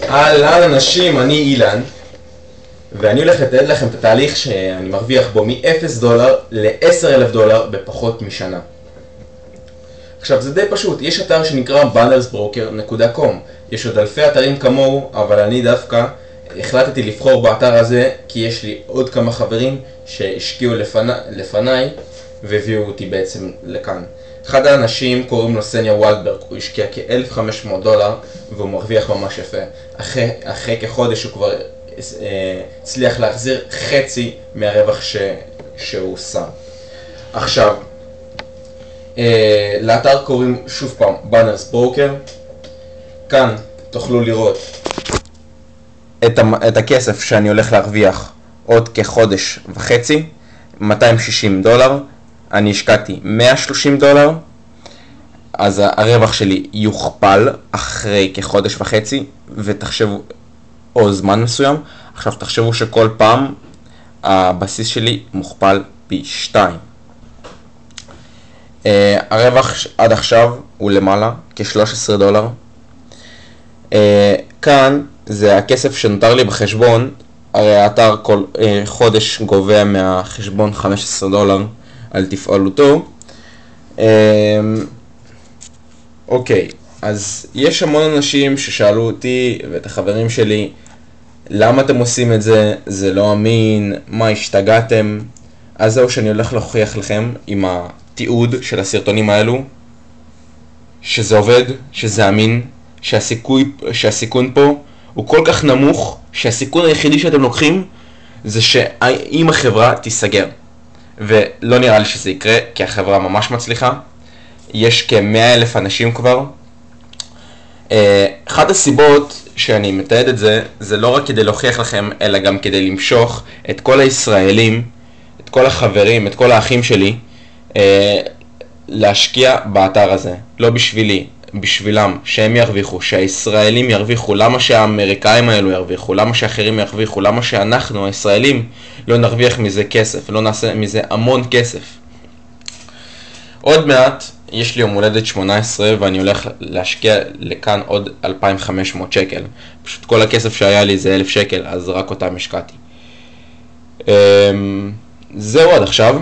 אהלן אנשים, אני אילן, ואני הולך לתאר לכם את התהליך שאני מרוויח בו מ-0 דולר ל-10,000 דולר בפחות משנה. עכשיו זה די פשוט, יש אתר שנקרא bannersbroker.com, יש עוד אלפי אתרים כמוהו, אבל אני דווקא החלטתי לבחור באתר הזה כי יש לי עוד כמה חברים שהשקיעו לפניי והביאו אותי בעצם לכאן. אחד האנשים קוראים לו סניה וולדברג, הוא השקיע כ-1,500 דולר והוא מרוויח ממש יפה. אחרי כחודש הוא כבר הצליח להחזיר חצי מהרווח שהוא שם. עכשיו, לאתר קוראים שוב פעם Banners Broker. כאן תוכלו לראות את הכסף שאני הולך להרוויח עוד כחודש וחצי, 260 דולר. אני השקעתי 130 דולר, אז הרווח שלי יוכפל אחרי כחודש וחצי, ותחשבו, או זמן מסוים. עכשיו תחשבו שכל פעם הבסיס שלי מוכפל פי 2. הרווח עד עכשיו הוא למעלה כ-13 דולר. כאן זה הכסף שנותר לי בחשבון, הרי האתר כל חודש גובה מהחשבון 15 דולר על תפעולותו. אוקיי, אז יש המון אנשים ששאלו אותי ואת החברים שלי, למה אתם עושים את זה? זה לא אמין, מה השתגעתם? אז זהו, שאני הולך להוכיח לכם עם התיעוד של האלו שזה עובד, שזה אמין, שהסיכון פה הוא כל כך נמוך, שהסיכון היחידי שאתם לוקחים זה שאם החברה תיסגר. ולא נראה לי שזה יקרה, כי החברה ממש מצליחה. יש כ-100,000 אנשים כבר. אחת הסיבות שאני מתעד את זה, זה לא רק כדי להוכיח לכם, אלא גם כדי למשוך את כל הישראלים, את כל החברים, את כל האחים שלי, להשקיע באתר הזה. לא בשבילי, בשבילם, שהם ירוויחו, שהישראלים ירוויחו. למה שהאמריקאים האלו ירוויחו? למה שאחרים ירוויחו? למה שאנחנו, הישראלים, לא נרוויח מזה כסף, לא נעשה מזה המון כסף? עוד מעט יש לי יום הולדת 18 ואני הולך להשקיע לכאן עוד 2,500 שקל. פשוט כל הכסף שהיה לי זה 1,000 שקל, אז רק אותם השקעתי. זהו עד עכשיו.